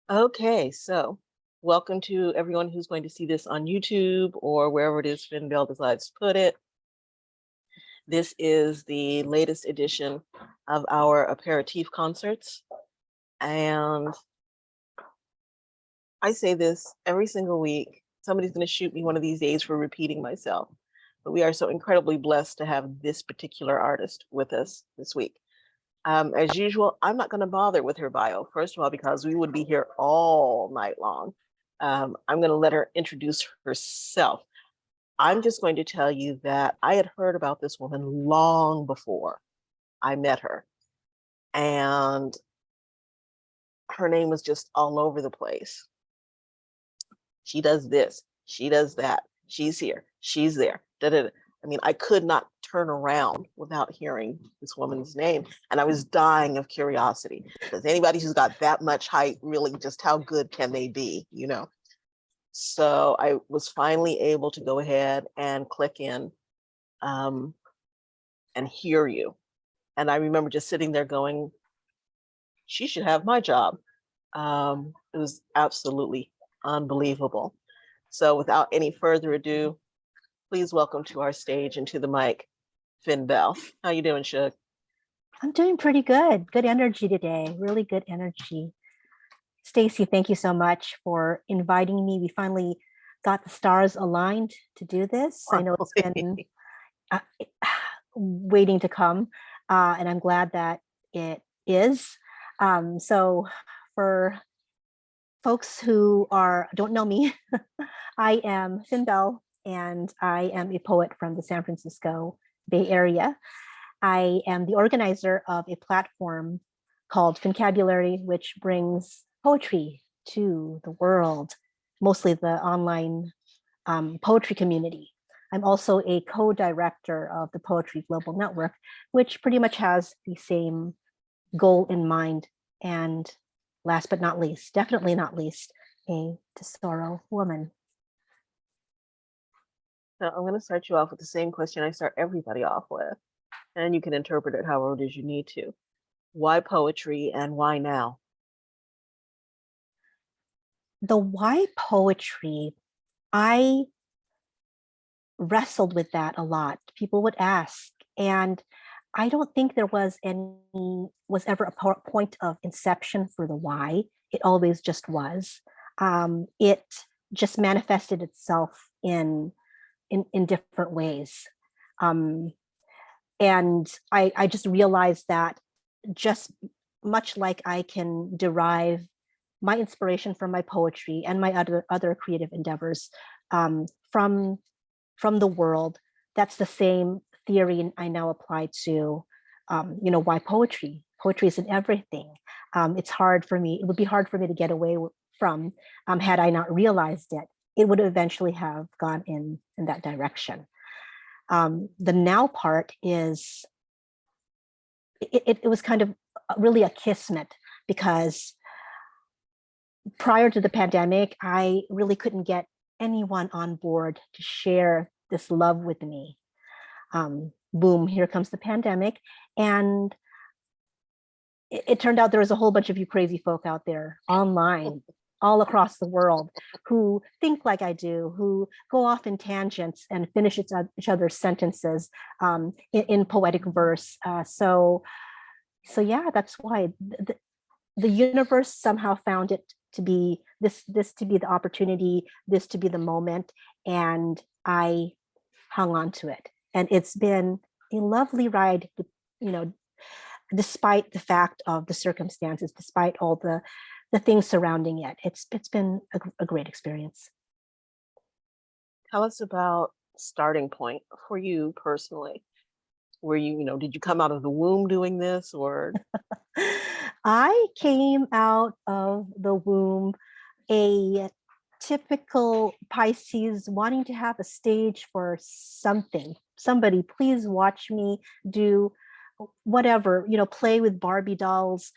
Okay, so welcome to everyone who's going to see this on YouTube or wherever it is Belle decides to put it. This is the latest edition of our Aperitif concerts. And I say this every single week. Somebody's going to shoot me one of these days for repeating myself. But we are so incredibly blessed to have this particular artist with us this week. As usual, I'm not going to bother with her bio, first of all, because we would be here all night long. I'm going to let her introduce herself. I'm just going to tell you that I had heard about this woman long before I met her. And her name was just all over the place. She does this, she does that, she's here, she's there. Da-da-da. I mean, I could not turn around without hearing this woman's name. And I was dying of curiosity because anybody who's got that much height, really, just how good can they be, you know? So I was finally able to go ahead and click in and hear you. And I remember just sitting there going, she should have my job. It was absolutely unbelievable. So without any further ado, please welcome to our stage and to the mic, Phynne Belle. How you doing, Shug? I'm doing pretty good. Good energy today. Really good energy. Stacy, thank you so much for inviting me. We finally got the stars aligned to do this. I know it's been uh, waiting to come, and I'm glad that it is. So for folks who don't know me, I am Phynne Belle, and I am a poet from the San Francisco Bay Area. I am the organizer of a platform called Fincabulary, which brings poetry to the world, mostly the online poetry community. I'm also a co-director of the Poetry Global Network, which pretty much has the same goal in mind. And last but not least, definitely not least, a Tesoro woman. Now, I'm going to start you off with the same question I start everybody off with, and you can interpret it however it is you need to. Why poetry and why now? The why poetry, I wrestled with that a lot. People would ask, and I don't think there was ever a point of inception for the why. It always just was. It just manifested itself in different ways. And I just realized that just much like I can derive my inspiration from my poetry and my other creative endeavors from the world, that's the same theory I now apply to why poetry. Poetry is in everything. It's hard for me. It would be hard for me to get away from had I not realized it. It would eventually have gone in that direction. The now part is it was kind of really a kismet, because prior to the pandemic, I really couldn't get anyone on board to share this love with me. Boom, here comes the pandemic. And it turned out there was a whole bunch of you crazy folk out there online, all across the world, who think like I do, who go off in tangents and finish each other's sentences in poetic verse. So yeah, that's why the universe somehow found it to be this to be the opportunity, this to be the moment, and I hung on to it. And it's been a lovely ride, despite the fact of the circumstances, despite all the things surrounding it. It's been a great experience. Tell us about starting point for you personally. Were you, did you come out of the womb doing this, or? I came out of the womb a typical Pisces, wanting to have a stage for something. Somebody, please watch me do whatever, play with Barbie dolls,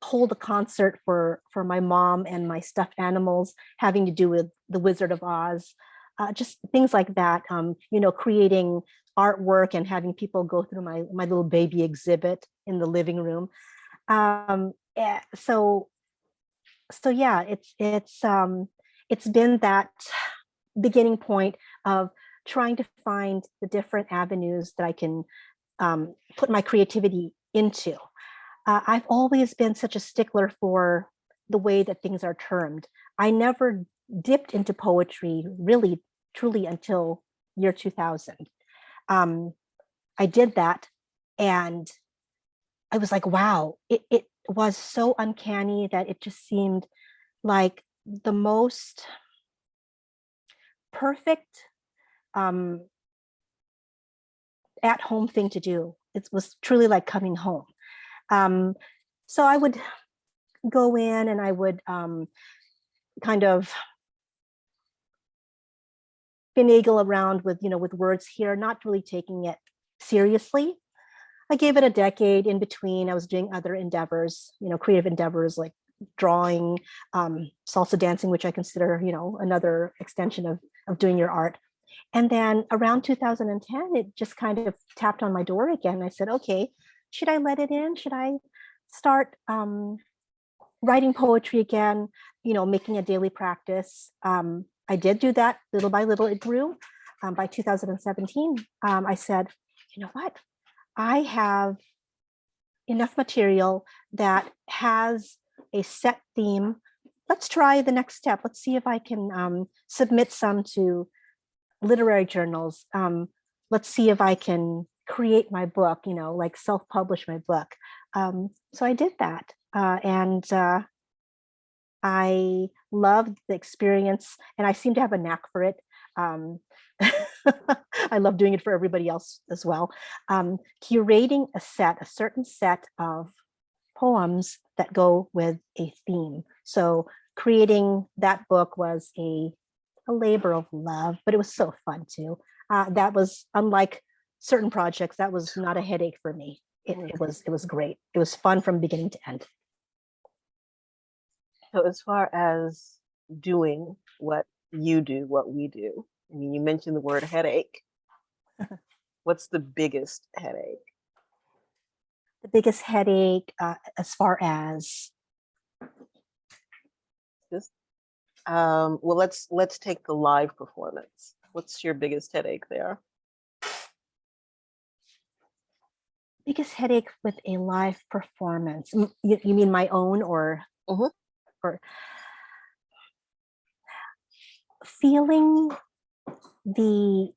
hold a concert for my mom and my stuffed animals having to do with the Wizard of Oz, just things like that. Creating artwork and having people go through my little baby exhibit in the living room. So so yeah, it's been that beginning point of trying to find the different avenues that I can put my creativity into. I've always been such a stickler for the way that things are termed. I never dipped into poetry really, truly until year 2000. Um, I did that, and I was like, wow, it was so uncanny that it just seemed like the most perfect um, at home thing to do. It was truly like coming home. Um, so I would go in and I would kind of finagle around with, with words here, not really taking it seriously. I gave it a decade. In between, I was doing other endeavors, creative endeavors like drawing, salsa dancing, which I consider, another extension of doing your art. And then around 2010, it just kind of tapped on my door again. I said, okay, should I let it in? Should I start writing poetry again, making a daily practice? I did do that little by little, it grew. By 2017, I said, you know what? I have enough material that has a set theme. Let's try the next step. Let's see if I can submit some to literary journals. Let's see if I can create my book, like self-publish my book. So I did that. And I loved the experience, and I seem to have a knack for it. Um, I love doing it for everybody else as well. Curating a certain set of poems that go with a theme. So creating that book was a labor of love, but it was so fun too. That was unlike certain projects. That was not a headache for me. It was great. It was fun from beginning to end. So as far as doing what you do, what we do, I mean, you mentioned the word headache. What's the biggest headache? The biggest headache, as far as This, well, let's take the live performance. What's your biggest headache there? biggest headache with a live performance. You mean my own, or Mhm. or feeling the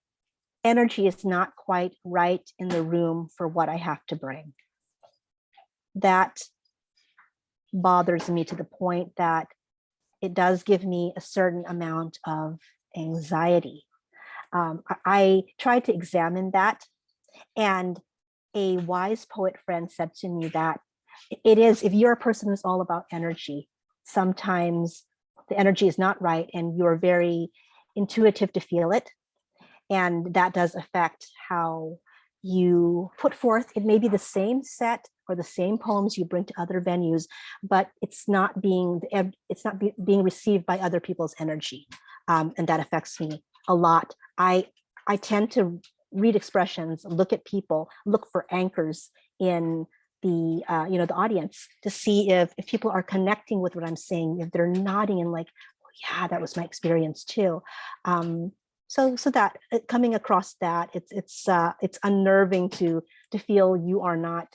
energy is not quite right in the room for what I have to bring. That bothers me to the point that it does give me a certain amount of anxiety. I tried to examine that, and a wise poet friend said to me that it is, if you're a person who's all about energy, sometimes the energy is not right and you're very intuitive to feel it. And that does affect how you put forth. It may be the same set or the same poems you bring to other venues, but it's not being received by other people's energy, and that affects me a lot. I tend to read expressions, look at people, look for anchors in the audience to see if people are connecting with what I'm saying, if they're nodding and like, oh, yeah, that was my experience too. So that coming across that, it's unnerving to feel you are not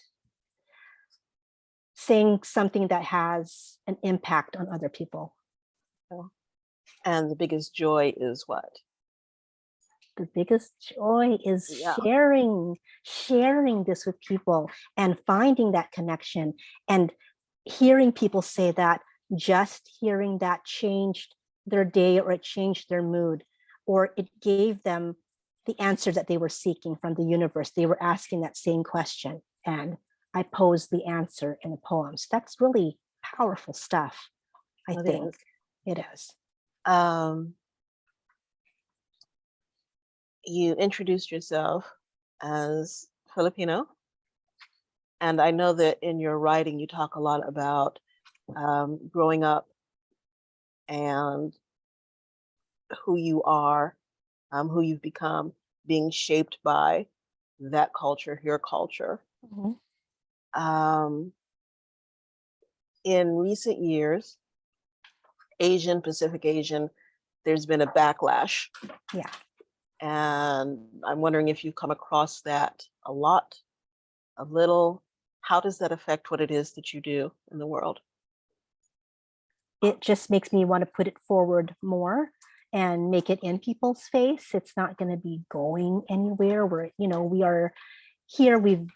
saying something that has an impact on other people. And the biggest joy is what? The biggest joy is Yeah. sharing this with people and finding that connection, and hearing people say that, just hearing that changed their day, or it changed their mood, or it gave them the answer that they were seeking from the universe. They were asking that same question, and I posed the answer in the poems. That's really powerful stuff, I It think. is. It is. You introduced yourself as Filipino, and I know that in your writing you talk a lot about growing up and who you are, who you've become, being shaped by that culture, your culture. Mhm. In recent years, Asian, Pacific Asian, there's been a backlash. Yeah. And I'm wondering if you've come across that a lot, a little. How does that affect what it is that you do in the world? It just makes me want to put it forward more and make it in people's face. It's not going to be going anywhere. We are here. We've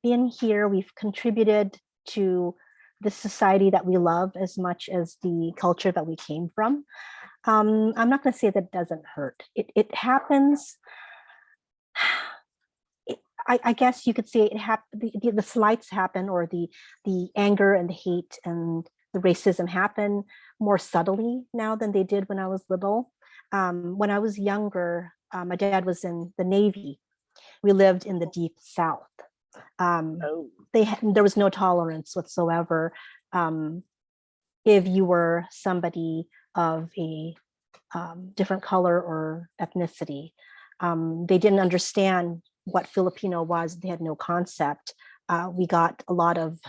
been here. We've contributed to the society that we love as much as the culture that we came from. I'm not going to say that it doesn't hurt. It happens. I guess you could say it the slights happen, or the anger and the hate and the racism happen more subtly now than they did when I was little. When I was younger, my dad was in the Navy. We lived in the deep South. Oh, There was no tolerance whatsoever if you were somebody of a different color or ethnicity. They didn't understand what Filipino was. They had no concept. We got a lot of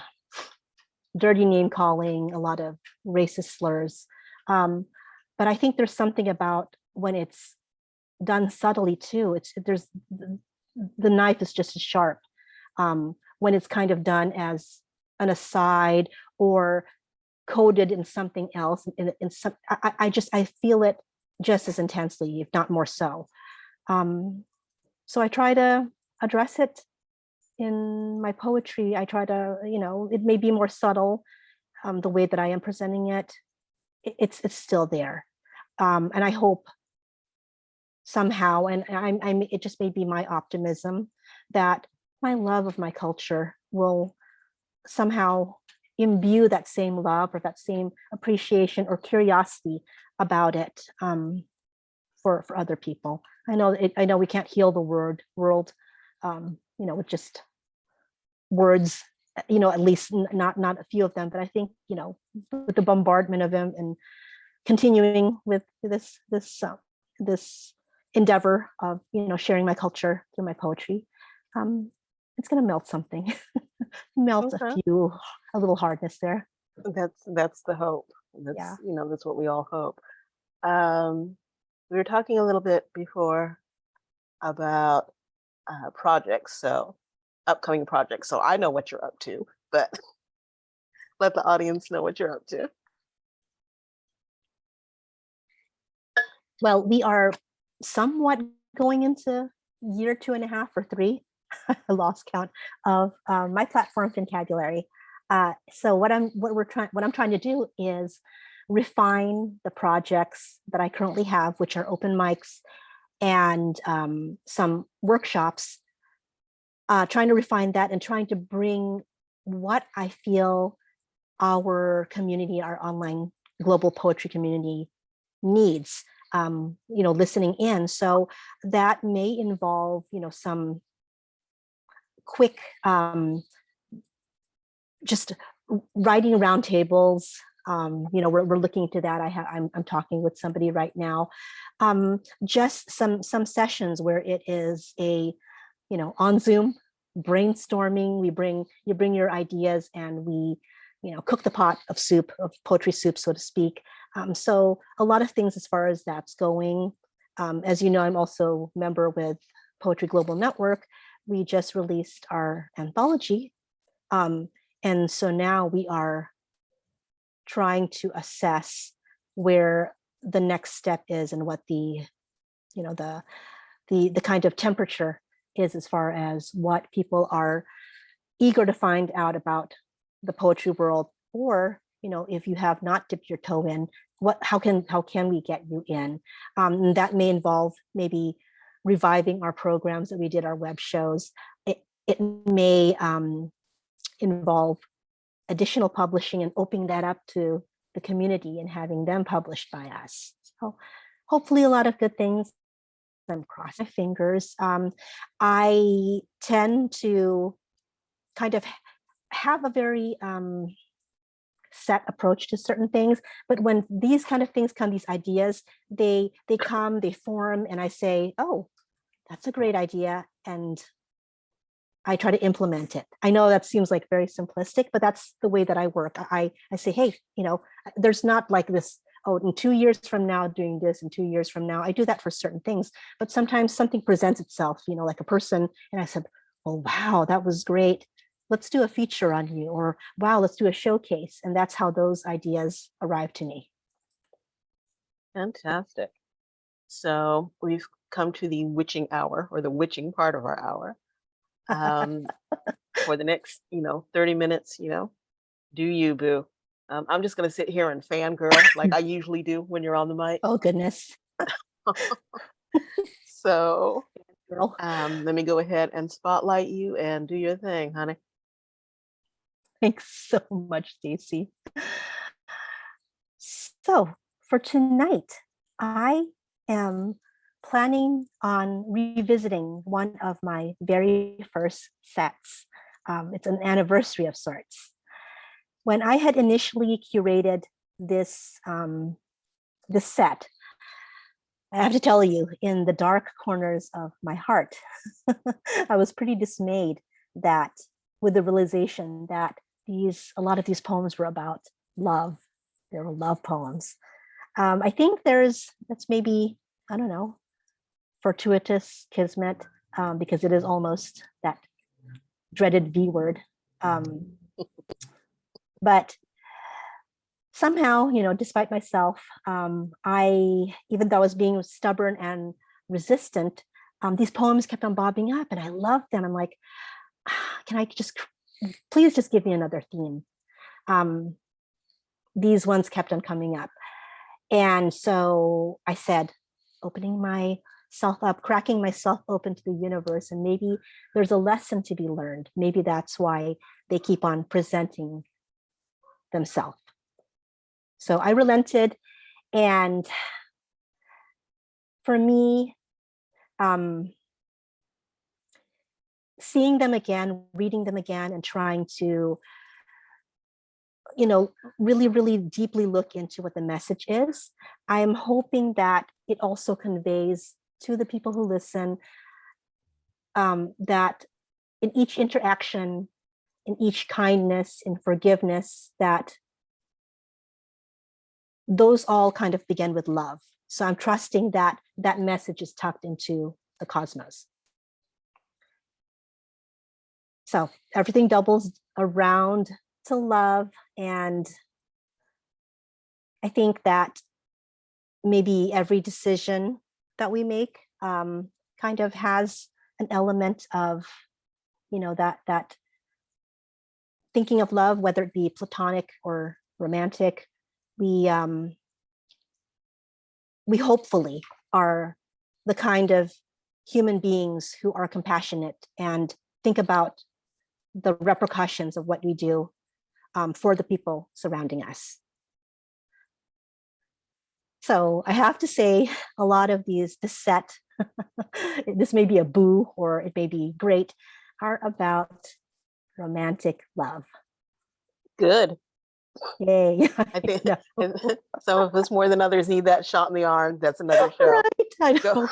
dirty name calling, a lot of racist slurs. But I think there's something about when it's done subtly too. The knife is just as sharp when it's kind of done as an aside or coded in something else. I feel it just as intensely, if not more so. So I try to address it in my poetry. I try to, it may be more subtle, the way that I am presenting it. It's still there, and I hope somehow, and it just may be my optimism that my love of my culture will somehow imbue that same love or that same appreciation or curiosity about it, for other people. I know we can't heal the world, with just words, at least not a few of them, but I think, with the bombardment of them and continuing with this endeavor of, sharing my culture through my poetry, it's going to melt something, melt okay. a little hardness there. That's the hope. Yeah. That's what we all hope. We were talking a little bit before about projects, so upcoming projects. So I know what you're up to, but let the audience know what you're up to. Well, we are somewhat going into year 2.5 or 3, I lost count, of my platform Phynne. So what I'm trying to do is refine the projects that I currently have, which are open mics and some workshops, trying to refine that and trying to bring what I feel our community, our online global poetry community needs, listening in. So that may involve, some quick, just writing roundtables. We're looking into that. I'm talking with somebody right now. Just some sessions where it is on Zoom brainstorming. You bring your ideas and we, cook the pot of soup, of poetry soup, so to speak. So a lot of things as far as that's going. As you know, I'm also a member with Poetry Global Network. We just released our anthology. And so now we are trying to assess where the next step is and what the kind of temperature is as far as what people are eager to find out about the poetry world, or if you have not dipped your toe in, how can we get you in? And that may involve maybe reviving our programs that we did, our web shows. It may involve additional publishing and opening that up to the community and having them published by us. So hopefully a lot of good things. I'm crossing my fingers. I tend to kind of have a very set approach to certain things, but when these kind of things come, these ideas, they come, they form, and I say, oh, that's a great idea, and I try to implement it. I know that seems like very simplistic, but that's the way that I work. I say, hey, there's not like this oh, in 2 years from now, doing this, in 2 years from now. I do that for certain things, but sometimes something presents itself, like a person, and I said, oh, wow, that was great. Let's do a feature on you, or wow, let's do a showcase. And that's how those ideas arrive to me. Fantastic. So we've come to the witching hour, or the witching part of our hour. For the next, 30 minutes, do you, boo. I'm just going to sit here and fangirl like I usually do when you're on the mic. Oh, goodness. So Girl. let me go ahead and spotlight you and do your thing, honey. Thanks so much, Stacy. So for tonight, I am planning on revisiting one of my very first sets. It's an anniversary of sorts. When I had initially curated this, this set, I have to tell you, in the dark corners of my heart, I was pretty dismayed that with the realization that a lot of these poems were about love. They were love poems. I think that's maybe, I don't know, fortuitous kismet, because it is almost that dreaded V word. But somehow, despite myself, even though I was being stubborn and resistant, these poems kept on bobbing up and I loved them. I'm like, can I please just give me another theme? These ones kept on coming up. And so I said, opening myself up, cracking myself open to the universe, and maybe there's a lesson to be learned. Maybe that's why they keep on presenting themselves. So I relented, and for me, seeing them again, reading them again, and trying to, really, really deeply look into what the message is, I am hoping that it also conveys to the people who listen that in each interaction, in each kindness, in forgiveness, that those all kind of begin with love. So I'm trusting that that message is tucked into the cosmos. So everything doubles around to love. And I think that maybe every decision that we make kind of has an element of, that thinking of love, whether it be platonic or romantic. We hopefully are the kind of human beings who are compassionate and think about the repercussions of what we do for the people surrounding us. So I have to say, a lot of this set, this may be a boo or it may be great, are about romantic love. Good. Yay. I think some of us more than others need that shot in the arm. That's another show. Right, I know.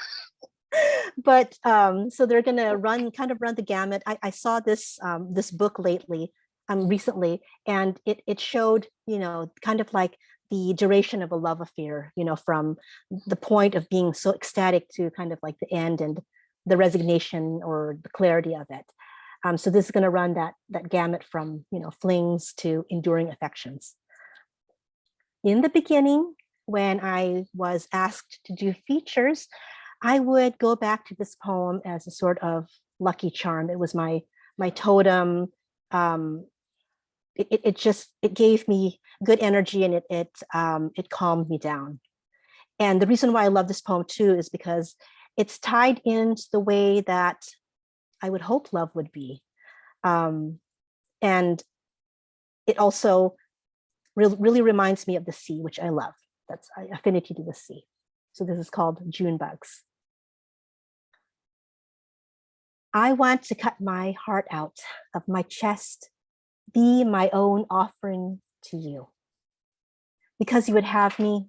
But so they're going to run the gamut. I saw this book recently, and it showed, kind of like the duration of a love affair, from the point of being so ecstatic to kind of like the end and the resignation or the clarity of it. So this is going to run that gamut from, flings to enduring affections. In the beginning, when I was asked to do features, I would go back to this poem as a sort of lucky charm. It was my totem. It gave me good energy, and it calmed me down. And the reason why I love this poem too is because it's tied into the way that I would hope love would be. And it also really reminds me of the sea, which I love. That's affinity to the sea. So this is called June Bugs. I want to cut my heart out of my chest, be my own offering to you. Because you would have me,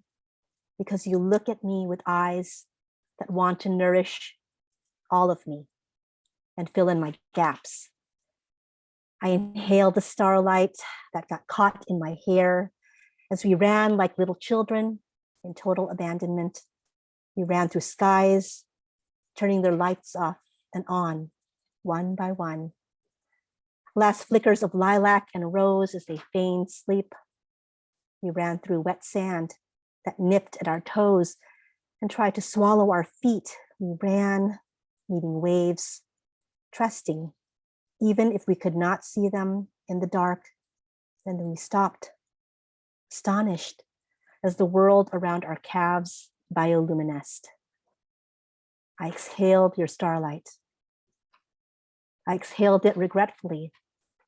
because you look at me with eyes that want to nourish all of me and fill in my gaps. I inhaled the starlight that got caught in my hair as we ran like little children in total abandonment. We ran through skies, turning their lights off and on, one by one. Last flickers of lilac and rose as they feigned sleep. We ran through wet sand that nipped at our toes and tried to swallow our feet. We ran, meeting waves, trusting, even if we could not see them in the dark. Then we stopped, astonished, as the world around our calves bioluminesced. I exhaled your starlight. I exhaled it regretfully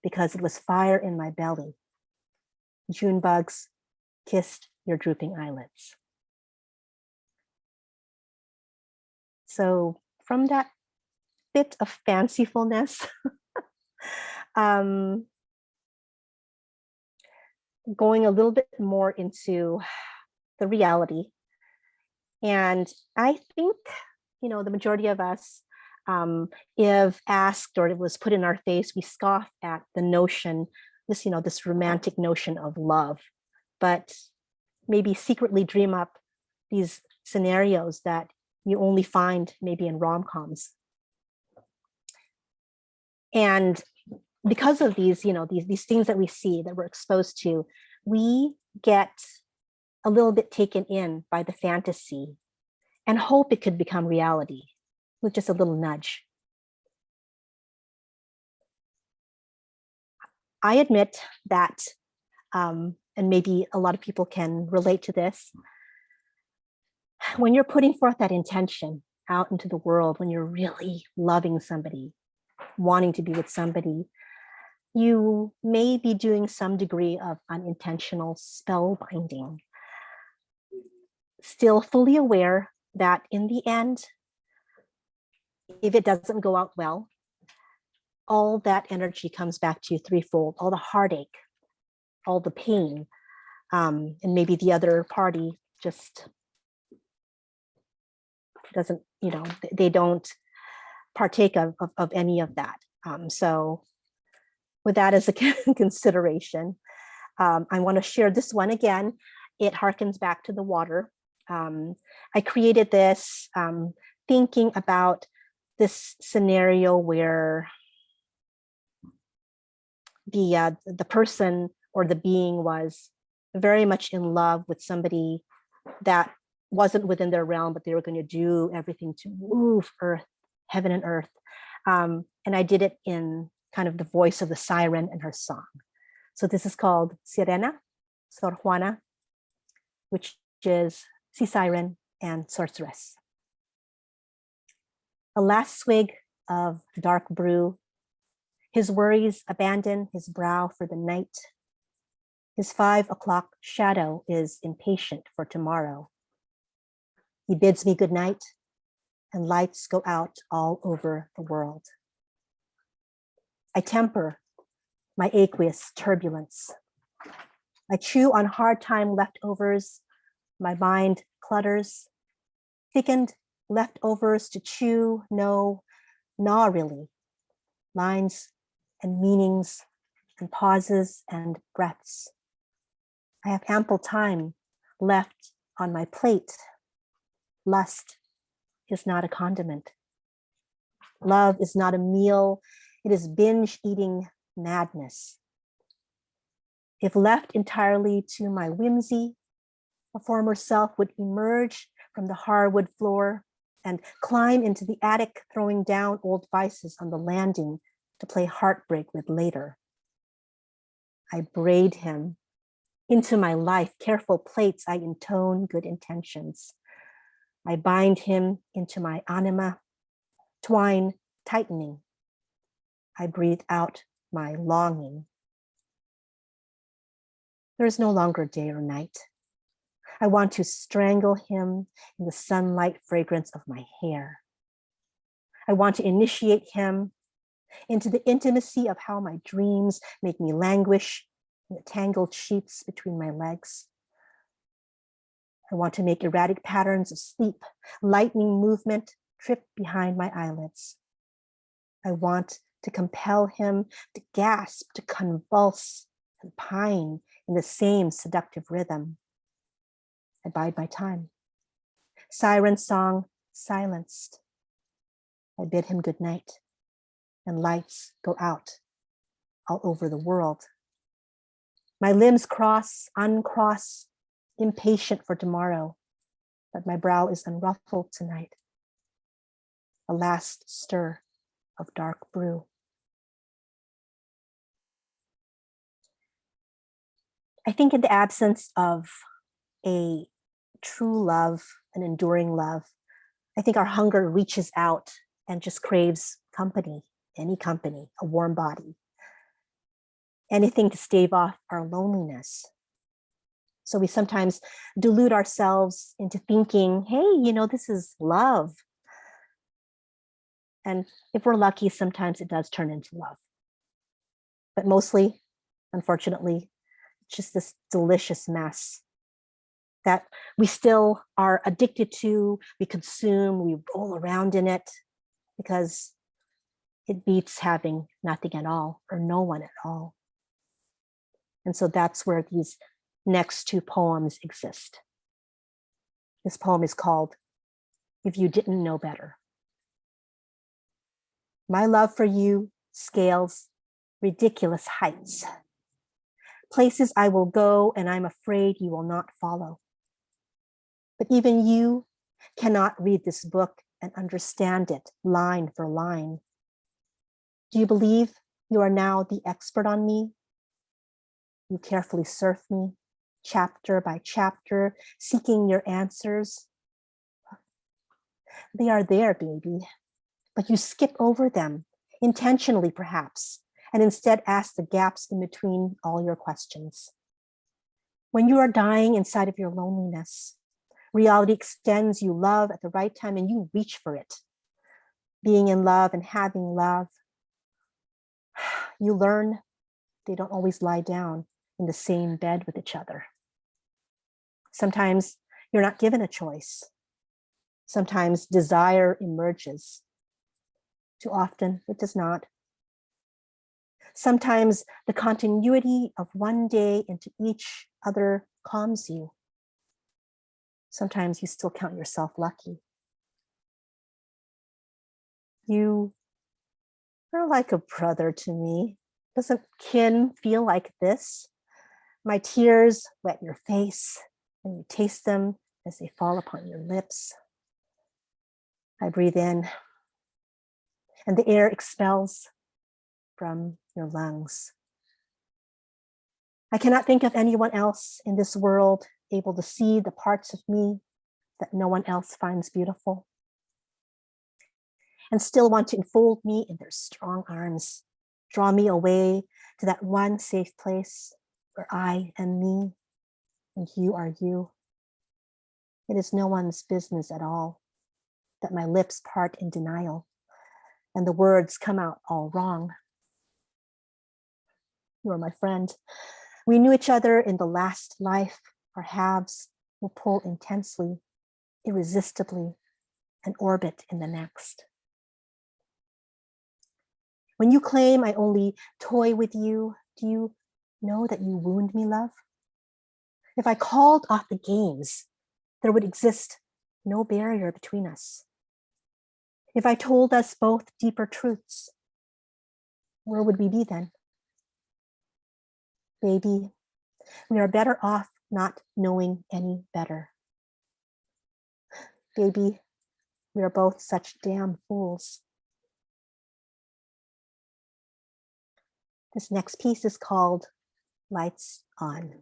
because it was fire in my belly. June bugs kissed your drooping eyelids. So from that bit of fancifulness, going a little bit more into the reality. And I think, the majority of us, if asked or it was put in our face, we scoff at the notion, this romantic notion of love, but maybe secretly dream up these scenarios that you only find maybe in rom-coms. And because of these, these things that we see, that we're exposed to, we get a little bit taken in by the fantasy and hope it could become reality with just a little nudge. I admit that, and maybe a lot of people can relate to this, when you're putting forth that intention out into the world, when you're really loving somebody, wanting to be with somebody, you may be doing some degree of unintentional spellbinding. Still fully aware that in the end, if it doesn't go out well, all that energy comes back to you threefold, all the heartache, all the pain, and maybe the other party just doesn't, they don't partake of any of that. So with that as a consideration, I want to share this one again. It harkens back to the water. I created this thinking about this scenario where the person or the being was very much in love with somebody that wasn't within their realm, but they were going to do everything to move earth, heaven and earth. And I did it in kind of the voice of the siren and her song. So this is called Sirena, Sor Juana, which is sea siren and sorceress. A last swig of dark brew, his worries abandon his brow for the night. His 5 o'clock shadow is impatient for tomorrow. He bids me good night, and lights go out all over the world. I temper my aqueous turbulence. I chew on hard time leftovers. My mind clutters. Thickened leftovers to chew, no, gnaw really. Lines and meanings and pauses and breaths. I have ample time left on my plate. Lust is not a condiment. Love is not a meal. It is binge eating madness. If left entirely to my whimsy, a former self would emerge from the hardwood floor and climb into the attic, throwing down old vices on the landing to play heartbreak with later. I braid him into my life, careful plates, I intone good intentions. I bind him into my anima, twine tightening. I breathe out my longing. There is no longer day or night. I want to strangle him in the sunlight fragrance of my hair. I want to initiate him into the intimacy of how my dreams make me languish in the tangled sheets between my legs. I want to make erratic patterns of sleep, lightning movement trip behind my eyelids. I want to compel him to gasp, to convulse and pine in the same seductive rhythm. I bide my time. Siren song silenced. I bid him good night, and lights go out all over the world. My limbs cross, uncross, impatient for tomorrow, but my brow is unruffled tonight. A last stir of dark brew. I think in the absence of a true love, an enduring love, I think our hunger reaches out and just craves company, any company, a warm body, anything to stave off our loneliness. So we sometimes delude ourselves into thinking, hey, this is love. And if we're lucky, sometimes it does turn into love. But mostly, unfortunately, it's just this delicious mess that we still are addicted to, we consume, we roll around in it because it beats having nothing at all or no one at all. And so that's where these next two poems exist. This poem is called If You Didn't Know Better. My love for you scales ridiculous heights. Places I will go and I'm afraid you will not follow. But even you cannot read this book and understand it line for line. Do you believe you are now the expert on me? You carefully surf me, chapter by chapter, seeking your answers. They are there, baby, but you skip over them, intentionally perhaps, and instead ask the gaps in between all your questions. When you are dying inside of your loneliness, reality extends you love at the right time and you reach for it. Being in love and having love, you learn they don't always lie down in the same bed with each other. Sometimes you're not given a choice. Sometimes desire emerges. Too often it does not. Sometimes the continuity of one day into each other calms you. Sometimes you still count yourself lucky. You are like a brother to me. Doesn't kin feel like this? My tears wet your face, and you taste them as they fall upon your lips. I breathe in, and the air expels from your lungs. I cannot think of anyone else in this world able to see the parts of me that no one else finds beautiful, and still want to enfold me in their strong arms, draw me away to that one safe place where I am me and you are you. It is no one's business at all that my lips part in denial and the words come out all wrong. You are my friend. We knew each other in the last life. Our halves will pull intensely, irresistibly, and orbit in the next. When you claim I only toy with you, do you know that you wound me, love? If I called off the games, there would exist no barrier between us. If I told us both deeper truths, where would we be then? Baby, we are better off not knowing any better. Baby, we are both such damn fools. This next piece is called Lights On.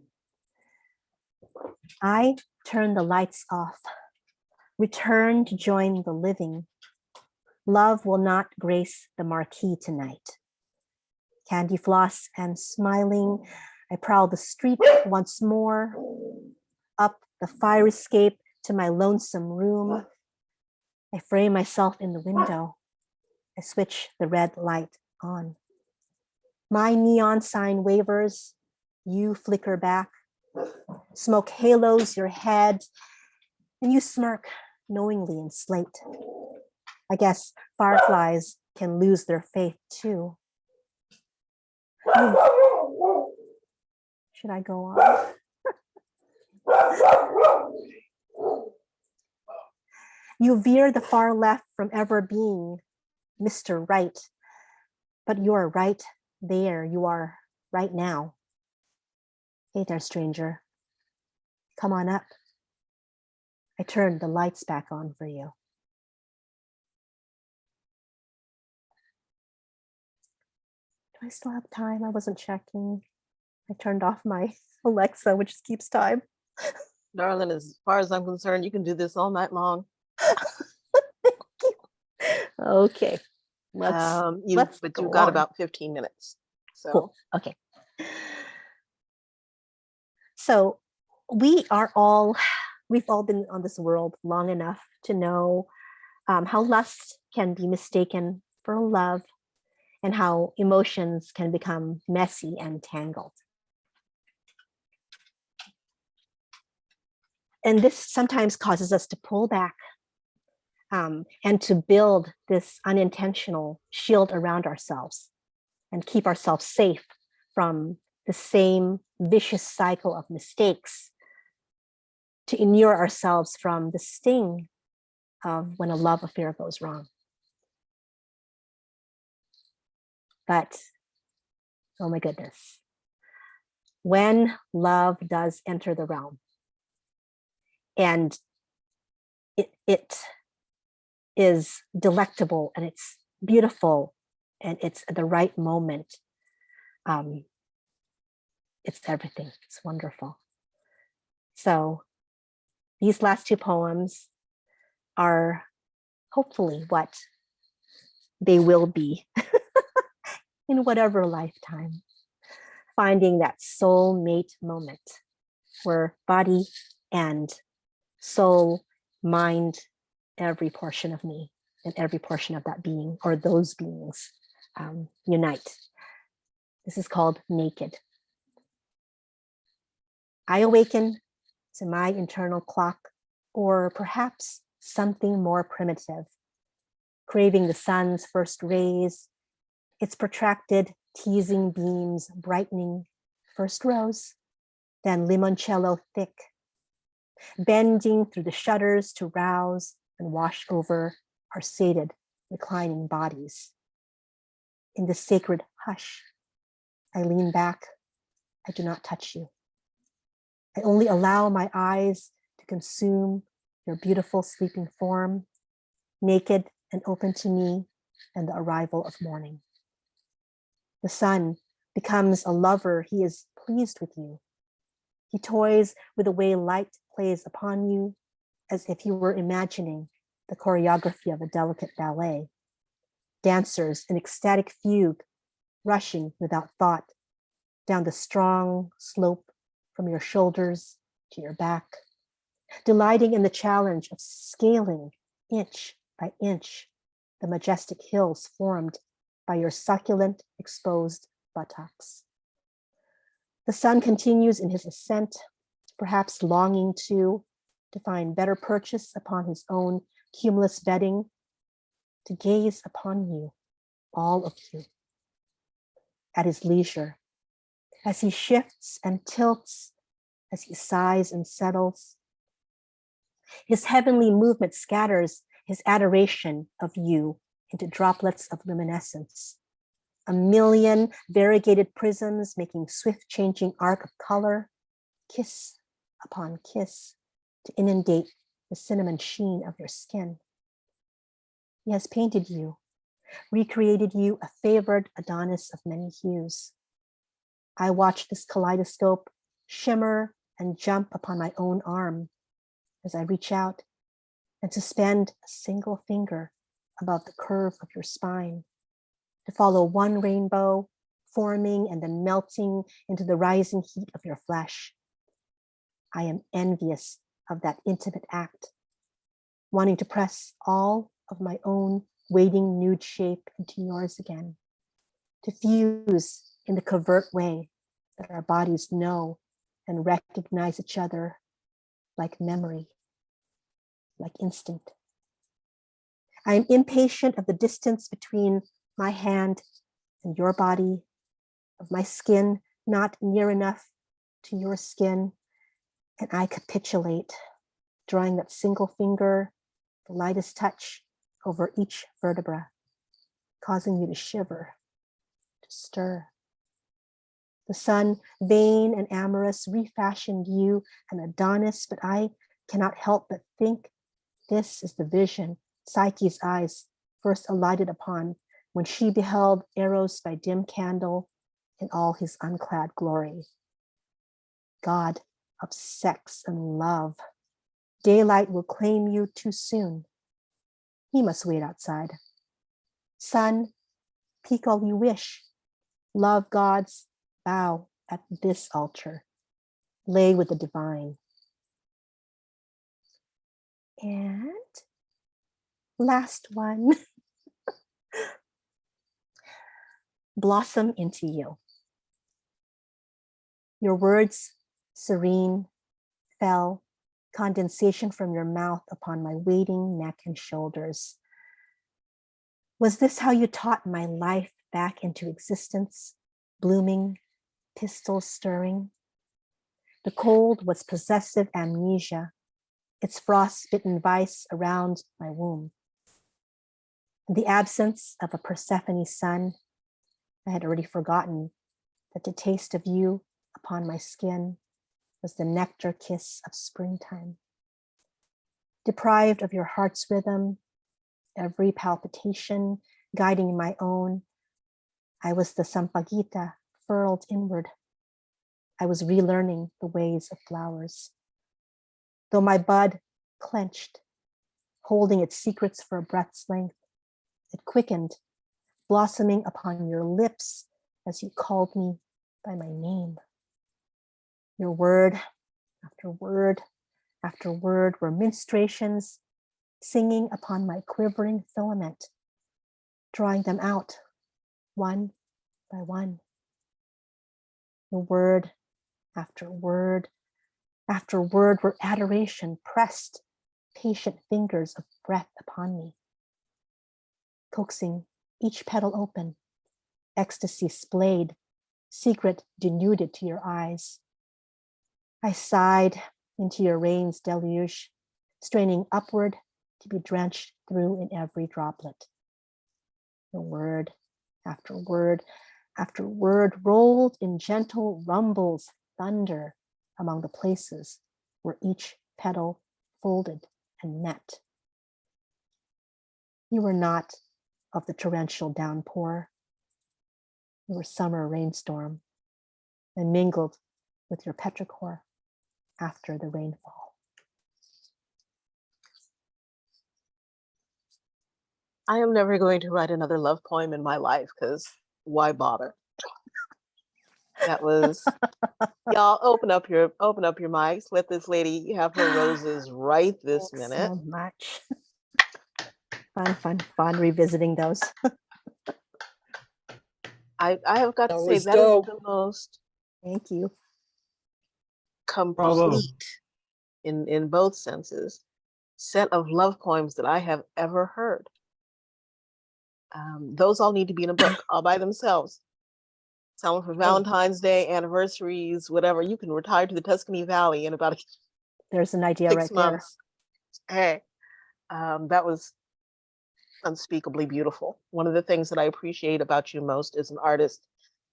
I turn the lights off, return to join the living. Love will not grace the marquee tonight. Candy floss and smiling, I prowl the street once more, up the fire escape to my lonesome room. I frame myself in the window. I switch the red light on. My neon sign wavers, you flicker back. Smoke halos your head, and you smirk knowingly in slate. I guess fireflies can lose their faith too. Should I go on? You veer the far left from ever being Mr. Right, but you're right there. You are right now. Hey there, stranger. Come on up. I turned the lights back on for you. Do I still have time? I wasn't checking. I turned off my Alexa, which keeps time. Darling, as far as I'm concerned, you can do this all night long. Okay, let's But go you've got on. about 15 minutes. So Cool. Okay. So we've all been on this world long enough to know how lust can be mistaken for love and how emotions can become messy and tangled. And this sometimes causes us to pull back and to build this unintentional shield around ourselves and keep ourselves safe from the same vicious cycle of mistakes, to inure ourselves from the sting of when a love affair goes wrong. But, oh my goodness, when love does enter the realm, and it is delectable and it's beautiful and it's at the right moment, it's everything. It's wonderful. So these last two poems are hopefully what they will be in whatever lifetime, finding that soulmate moment where body and soul, mind, every portion of me and every portion of that being or those beings unite. This is called Naked. I awaken to my internal clock, or perhaps something more primitive, craving the sun's first rays, its protracted, teasing beams brightening first rose, then limoncello thick, bending through the shutters to rouse and wash over our sated, reclining bodies. In the sacred hush, I lean back. I do not touch you. I only allow my eyes to consume your beautiful sleeping form, naked and open to me and the arrival of morning. The sun becomes a lover. He is pleased with you. He toys with the way light plays upon you as if he were imagining the choreography of a delicate ballet. Dancers in ecstatic fugue, rushing without thought down the strong slope from your shoulders to your back, delighting in the challenge of scaling inch by inch the majestic hills formed by your succulent exposed buttocks. The sun continues in his ascent, perhaps longing to find better purchase upon his own cumulus bedding, to gaze upon you, all of you, at his leisure, as he shifts and tilts, as he sighs and settles. His heavenly movement scatters his adoration of you into droplets of luminescence, a million variegated prisms making swift changing arc of color, kiss upon kiss, to inundate the cinnamon sheen of your skin. He has painted you, recreated you, a favored Adonis of many hues. I watch this kaleidoscope shimmer and jump upon my own arm as I reach out and suspend a single finger above the curve of your spine, to follow one rainbow forming and then melting into the rising heat of your flesh. I am envious of that intimate act, wanting to press all of my own waiting nude shape into yours again, to fuse in the covert way that our bodies know and recognize each other, like memory, like instinct. I am impatient of the distance between my hand and your body, of my skin not near enough to your skin, and I capitulate, drawing that single finger the lightest touch over each vertebra, causing you to shiver, to stir. The sun, vain and amorous, refashioned you an Adonis, but I cannot help but think this is the vision Psyche's eyes first alighted upon when she beheld Eros by dim candle in all his unclad glory. God of sex and love, daylight will claim you too soon. He must wait outside. Sun, peek all you wish. Love gods, bow at this altar. Lay with the divine. And last one. Blossom into you. Your words, serene, fell, condensation from your mouth upon my waiting neck and shoulders. Was this how you taught my life back into existence, blooming, pistils stirring? The cold was possessive amnesia, its frost-bitten vice around my womb. In the absence of a Persephone sun, I had already forgotten that the taste of you upon my skin was the nectar kiss of springtime. Deprived of your heart's rhythm, every palpitation guiding my own, I was the Sampaguita furled inward. I was relearning the ways of flowers. Though my bud clenched, holding its secrets for a breath's length, it quickened, blossoming upon your lips as you called me by my name. Your word after word after word were minstrations singing upon my quivering filament, drawing them out one by one. Your word after word after word were adoration pressed patient fingers of breath upon me, coaxing each petal open, ecstasy splayed, secret denuded to your eyes. I sighed into your rain's deluge, straining upward to be drenched through in every droplet. The word after word after word rolled in gentle rumbles, thunder among the places where each petal folded and met. You were not of the torrential downpour. You were summer rainstorm and mingled with your petrichor after the rainfall. I am never going to write another love poem in my life because why bother? That was y'all open up your mics. Let this lady have her roses right this Thanks minute. so much. Fun revisiting those. I have got to say was that dope. is the most Thank you. complete in both senses set of love poems that I have ever heard. Those all need to be in a book all by themselves. Someone for Valentine's Day, anniversaries, whatever. You can retire to the Tuscany Valley in about There's an idea 6 right months. Hey, that was unspeakably beautiful. One of the things that I appreciate about you most as an artist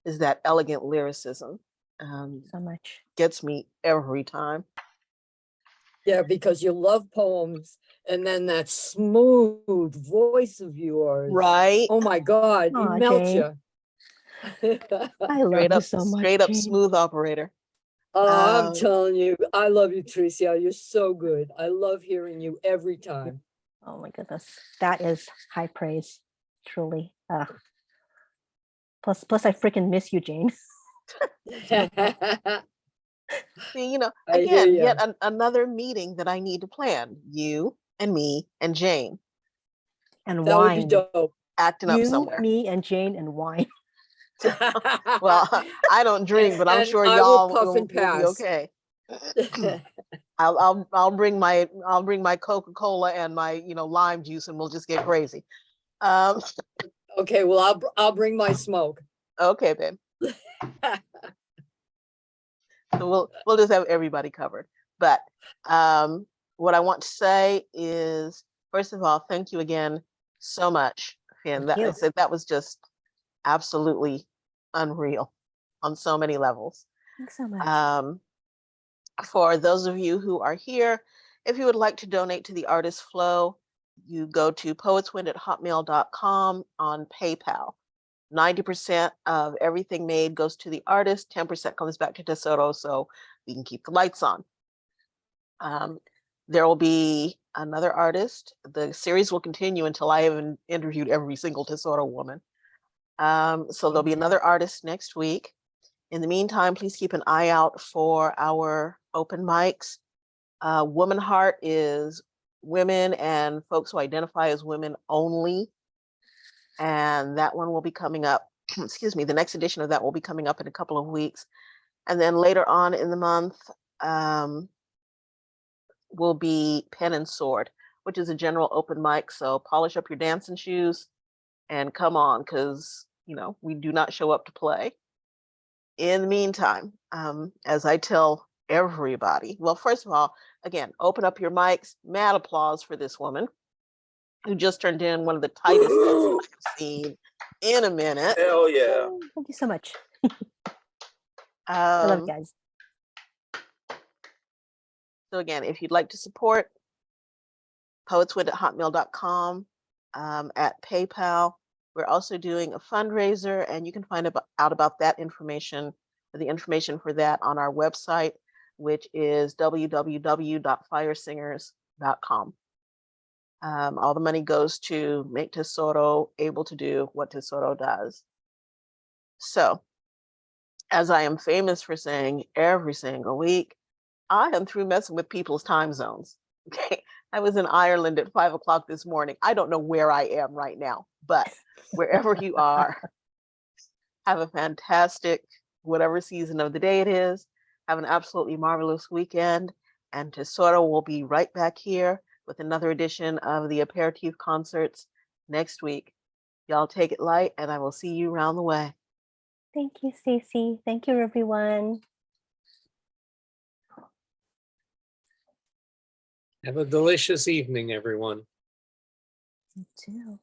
is that elegant lyricism. there. So much. Gets me every time. Yeah, because you love poems, and then that smooth voice of yours. Right? Oh my God, he Aw, melts Jane. you. I love you so much. Straight up Jane. smooth operator. Oh, I'm telling you, I love you, Tricia. You're so good. I love hearing you every time. Oh my goodness. That is high praise, truly. Plus I freaking miss you, Jane. See, I hear again, ya. yet another meeting that I need to plan. You and me and Jane And That would be wine. dope. acting up You, somewhere. me, and Jane and wine. Well, I don't drink, but I'm And sure I y'all will puff and will be pass. okay. I'll bring my Coca-Cola and my lime juice, and we'll just get crazy. Okay, well, I'll bring my smoke. Okay, babe. So we'll just have everybody covered. But what I want to say is, First of all, thank you again so much, Phynne. Thank I you. said that was just absolutely unreal on so many levels. Thanks so much. For those of you who are here, if you would like to donate to the Artist Flow, you go to poetswind@hotmail.com on PayPal. 90% of everything made goes to the artist, 10% comes back to Tesoro so we can keep the lights on. There will be another artist. The series will continue until I have interviewed every single Tesoro woman. So there'll be another artist next week. In the meantime, please keep an eye out for our open mics. Woman Heart is women and folks who identify as women only. And that one will be coming up, excuse me, the next edition of that will be coming up in a couple of weeks. And then later on in the month will be Pen and Sword, which is a general open mic. So polish up your dancing shoes and come on, because, you know, we do not show up to play. In the meantime, as I tell everybody, well, first of all, again, open up your mics. Mad applause for this woman who just turned in one of the tightest sets I've seen in a minute. Hell yeah. Oh, thank you so much. I love you guys. So again, if you'd like to support, poetswind@hotmail.com, at PayPal. We're also doing a fundraiser, and you can find out about that information, the information for that on our website, which is www.firesingers.com. All the money goes to make Tesoro able to do what Tesoro does. So, as I am famous for saying every single week, I am through messing with people's time zones. Okay. I was in Ireland at 5 o'clock this morning. I don't know where I am right now, but wherever you are, have a fantastic, whatever season of the day it is. Have an absolutely marvelous weekend. And Tesoro will be right back here with another edition of the Aperitif concerts next week. Y'all take it light, and I will see you around the way. Thank you, Stacey. Thank you, everyone. Have a delicious evening, everyone. You too.